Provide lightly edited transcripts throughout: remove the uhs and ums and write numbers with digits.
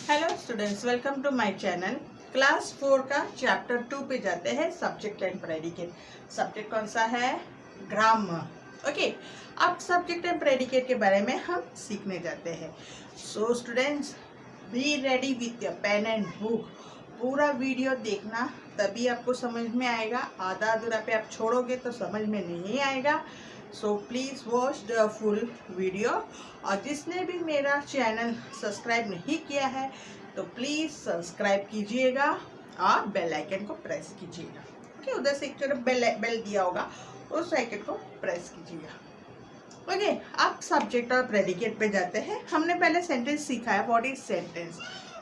Hello students, welcome to my channel. Class 4 का chapter 2 पे जाते हैं, सब्जेक्ट एंड प्रेडिकेट। सब्जेक्ट कौन सा है? ग्रामर। ओके, अब सब्जेक्ट एंड प्रेडिकेट के बारे में हम सीखने जाते हैं। So students, be ready with your pen and book. पूरा वीडियो देखना, तभी आपको समझ में आएगा। आधा अधूरा पे आप छोड़ोगे तो समझ में नहीं आएगा। So please watch the full video. और जिसने भी मेरा चैनल सब्सक्राइब नहीं किया है तो प्लीज़ सब्सक्राइब कीजिएगा और बेल आइकन को प्रेस कीजिएगा। ओके, उधर से एक तरफ बेल दिया होगा, उस आइकन को प्रेस कीजिएगा। ओके, अब सब्जेक्ट और प्रेडिकेट पे जाते हैं। हमने पहले सेंटेंस सीखा है, व्हाट इज सेंटेंस।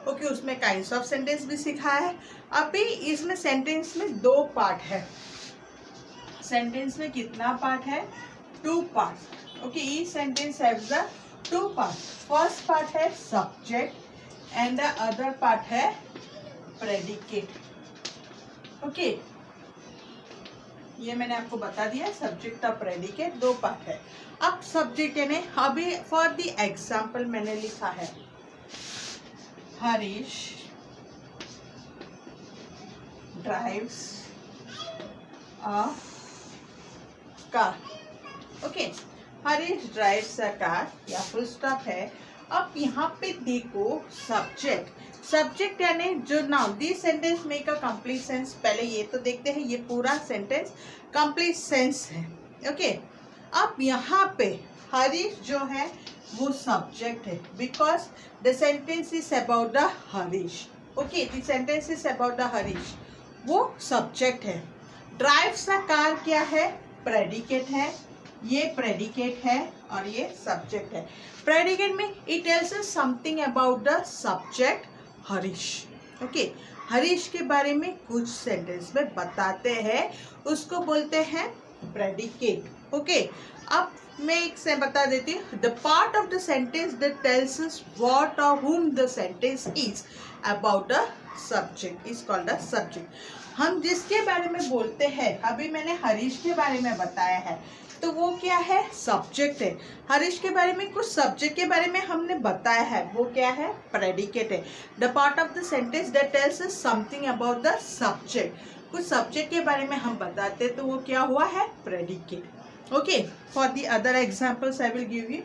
ओके, उसमें काइंड्स ऑफ सेंटेंस भी सीखा है। अभी इसमें सेंटेंस में दो पार्ट है। सेंटेंस में कितना पार्ट है? 2 part. Okay, each sentence haves the 2 part. First part है subject and the other part है प्रेडिकेट। ओके, ये मैंने आपको बता दिया, सब्जेक्ट और प्रेडिकेट 2 पार्ट है। अब सब्जेक्ट यानी, अभी फॉर द एग्जाम्पल मैंने लिखा है Harish drives a car. Okay, Harish drives a car, या फुल स्टॉप है। अब यहाँ पे देखो सब्जेक्ट यानी जो noun. This sentence make a complete sense. पहले ये तो देखते हैं, ये पूरा सेंटेंस कंप्लीट सेंस है। ओके, अब यहाँ पे हरीश जो है वो सब्जेक्ट है, because the sentence is about the Harish. Okay, the sentence is about the Harish, वो सब्जेक्ट है। ड्राइव्स अ कार क्या है? प्रेडिकेट है। ये प्रेडिकेट है और ये सब्जेक्ट है। प्रेडिकेट में it tells us something about the subject Harish. Okay, Harish के बारे में कुछ सेंटेंस में बताते हैं, उसको बोलते हैं प्रेडिकेट। ओके, अब मैं एक से बता देती हूँ। The part of the sentence that tells us what और whom the sentence is about the subject is called the subject. हम जिसके बारे में बोलते हैं, अभी मैंने हरीश के बारे में बताया है, तो वो क्या है? सब्जेक्ट है। हरीश के बारे में कुछ सब्जेक्ट के बारे में हमने बताया है, वो क्या है? प्रेडिकेट है। The part of the sentence that tells us something about the subject. कुछ सब्जेक्ट के बारे में हम बताते हैं, तो वो क्या हुआ है? Predicate. Okay, for the other examples I will give you.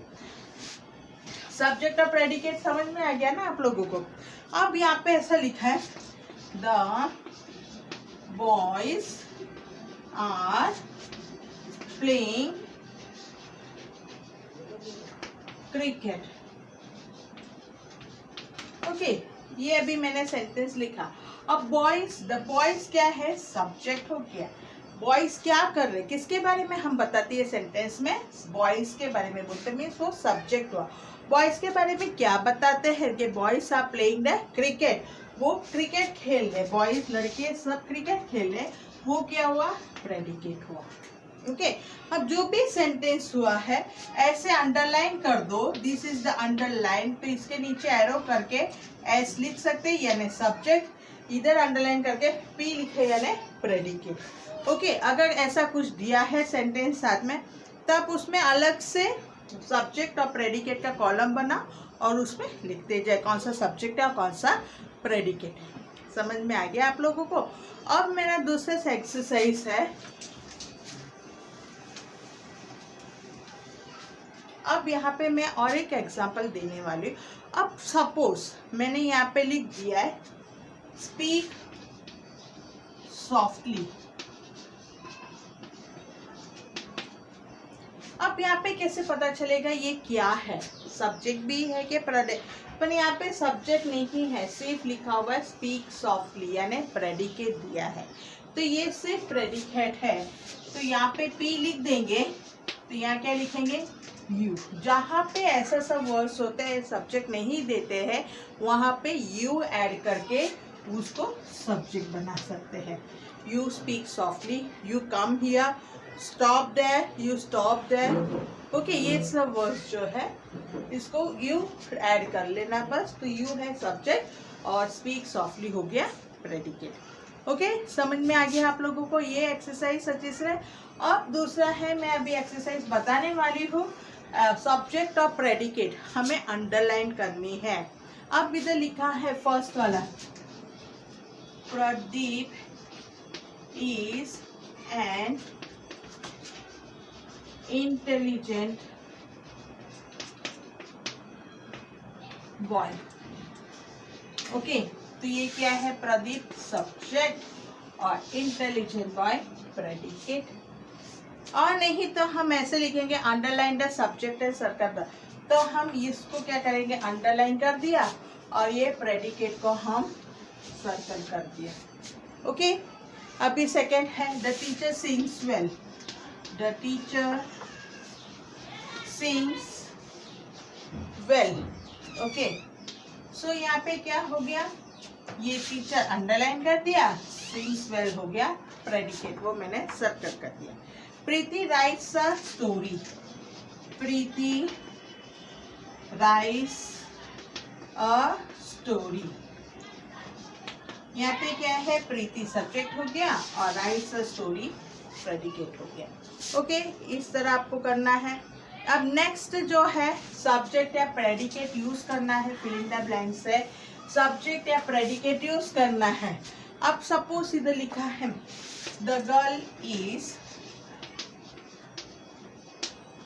Subject और प्रेडिकेट समझ में आ गया ना आप लोगों को? अब यहाँ पे ऐसा लिखा है, the boys are playing cricket. Okay, ये अभी मैंने सेंटेंस लिखा। अब द बॉयज क्या है? सब्जेक्ट हो गया। बॉयज क्या कर रहे, किसके बारे में हम बताते हैं सेंटेंस में? बॉयज के बारे में बोलते, मीन्स वो सब्जेक्ट हुआ। बॉयज के बारे में क्या बताते हैं कि boys are playing the cricket, वो क्रिकेट खेल रहे। बॉयज लड़के सब क्रिकेट खेल रहे, वो क्या हुआ? प्रेडिकेट हुआ। ओके, अब जो भी सेंटेंस हुआ है ऐसे अंडरलाइन कर दो। दिस इज द अंडरलाइन, तो इसके नीचे एरो करके एस लिख सकते हैं यानी सब्जेक्ट, इधर अंडरलाइन करके पी लिखे यानी प्रेडिकेट। ओके, अगर ऐसा कुछ दिया है सेंटेंस साथ में, तब उसमें अलग से सब्जेक्ट और प्रेडिकेट का कॉलम बना और उसमें लिखते जाए कौन सा सब्जेक्ट है और कौन सा प्रेडिकेट है। समझ में आ गया आप लोगों को? अब मेरा दूसरा एक्सरसाइज है। अब यहाँ पे मैं और एक एग्जाम्पल देने वाली हूँ। अब सपोज मैंने यहाँ पे लिख दिया है स्पीक सॉफ्टली। अब यहाँ पे कैसे पता चलेगा ये क्या है? सब्जेक्ट भी है कि प्रेडिकेट? पर यहाँ पे सब्जेक्ट नहीं है, सिर्फ लिखा हुआ है स्पीक सॉफ्टली यानी प्रेडिकेट दिया है, तो ये सिर्फ प्रेडिकेट है। तो यहाँ पे पी लिख देंगे, तो यहाँ क्या लिखेंगे? यू। जहाँ पे ऐसा सब वर्ड्स होते हैं सब्जेक्ट नहीं देते हैं, वहाँ पे यू ऐड करके उसको सब्जेक्ट बना सकते हैं। You speak softly, you come here, stop there, you stop there. Okay, ये सब वर्ड्स जो है इसको यू ऐड कर लेना बस, तो यू है सब्जेक्ट और स्पीक सॉफ्टली हो गया प्रेडिकेट। ओके, समझ में आ गया आप लोगों को? ये एक्सरसाइज अच्छे से। अब दूसरा है, मैं अभी एक्सरसाइज बताने वाली हूँ। सब्जेक्ट और प्रेडिकेट हमें अंडरलाइन करनी है। अब इधर लिखा है फर्स्ट वाला, Pradeep is an intelligent boy. Okay, तो ये क्या है, प्रदीप सब्जेक्ट और इंटेलिजेंट बॉय प्रेडिकेट। और नहीं तो हम ऐसे लिखेंगे underline the subject and circle the, तो हम इसको क्या करेंगे, अंडरलाइन कर दिया और ये प्रेडिकेट को हम सर्कल कर दिया। ओके, अभी सेकेंड है the teacher sings well, the teacher sings well. Okay, so यहाँ पे क्या हो गया, ये टीचर अंडरलाइन कर दिया, सिंग्स वेल हो गया प्रेडिकेट, वो मैंने सर्कल कर दिया। Preeti writes a story, Preeti writes a story. यहाँ पे क्या है, प्रीति सब्जेक्ट हो गया और राइट्स अ स्टोरी प्रेडिकेट हो गया। ओके, इस तरह आपको करना है। अब नेक्स्ट जो है सब्जेक्ट या प्रेडिकेट यूज करना है, फिल इन द ब्लैंक्स है, सब्जेक्ट या प्रेडिकेट यूज करना है। अब सपोज इधर लिखा है द गर्ल इज,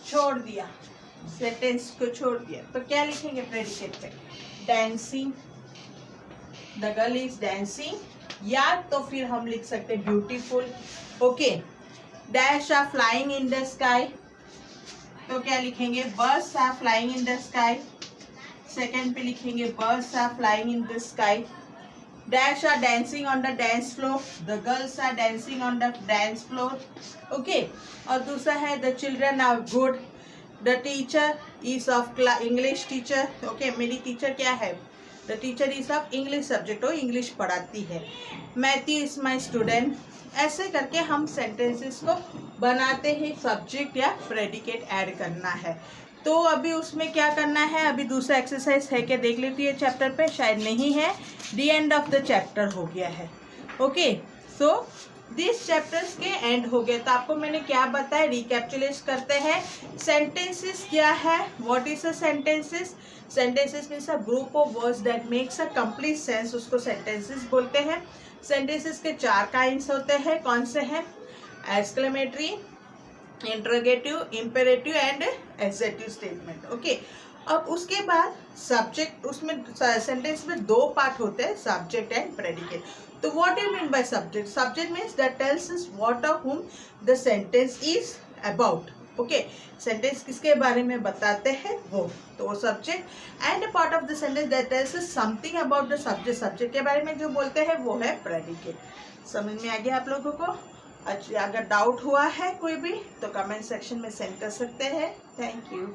छोड़ दिया, सेंटेंस को छोड़ दिया, तो क्या लिखेंगे प्रेडिकेट पे, dancing, the girl is dancing, या तो फिर हम लिख सकते हैं beautiful. Okay, dash are flying in the sky, तो क्या लिखेंगे, birds are flying in the sky. Second पे लिखेंगे birds are flying in the sky. Dash are dancing on the dance floor, the girls are dancing on the dance floor. Okay, और दूसरा है the children are good, the teacher is of English teacher. Okay, मेरी teacher क्या है, the teacher is of English subject, वो English पढ़ाती है। Matthew is my student. ऐसे करके हम सेंटेंसेस को बनाते हैं, सब्जेक्ट या प्रेडिकेट ऐड करना है। तो अभी उसमें क्या करना है, अभी दूसरा एक्सरसाइज है क्या देख लेती है चैप्टर पे, शायद नहीं है, दी एंड ऑफ द चैप्टर हो गया है। ओके, सो दिस चैप्टर्स के एंड हो गए। तो आपको मैंने क्या बताया, रिकैप्चुलेट करते हैं। सेंटेंसेस क्या है, what is a sentences, sentences means a group of words that makes a complete sense, उसको सेंटेंसेस बोलते हैं। सेंटेंसेस के 4 काइंड्स होते हैं, कौन से हैं, exclamatory, interrogative, imperative and adjective statement. Okay, अब उसके बाद सब्जेक्ट, उसमें सेंटेंस में 2 पार्ट होते हैं, सब्जेक्ट एंड प्रेडिकेट। तो what do you mean by subject, subject means that tells us what और whom the sentence is about. Okay, sentence किसके बारे में बताते हैं वो, तो वो subject. And part of the sentence that tells us something about the subject, subject के बारे में जो बोलते हैं वो है प्रेडिकेट। समझ में आ गया आप लोगों को? अच्छा, अगर डाउट हुआ है कोई भी तो कमेंट सेक्शन में सेंड कर सकते हैं। Thank you.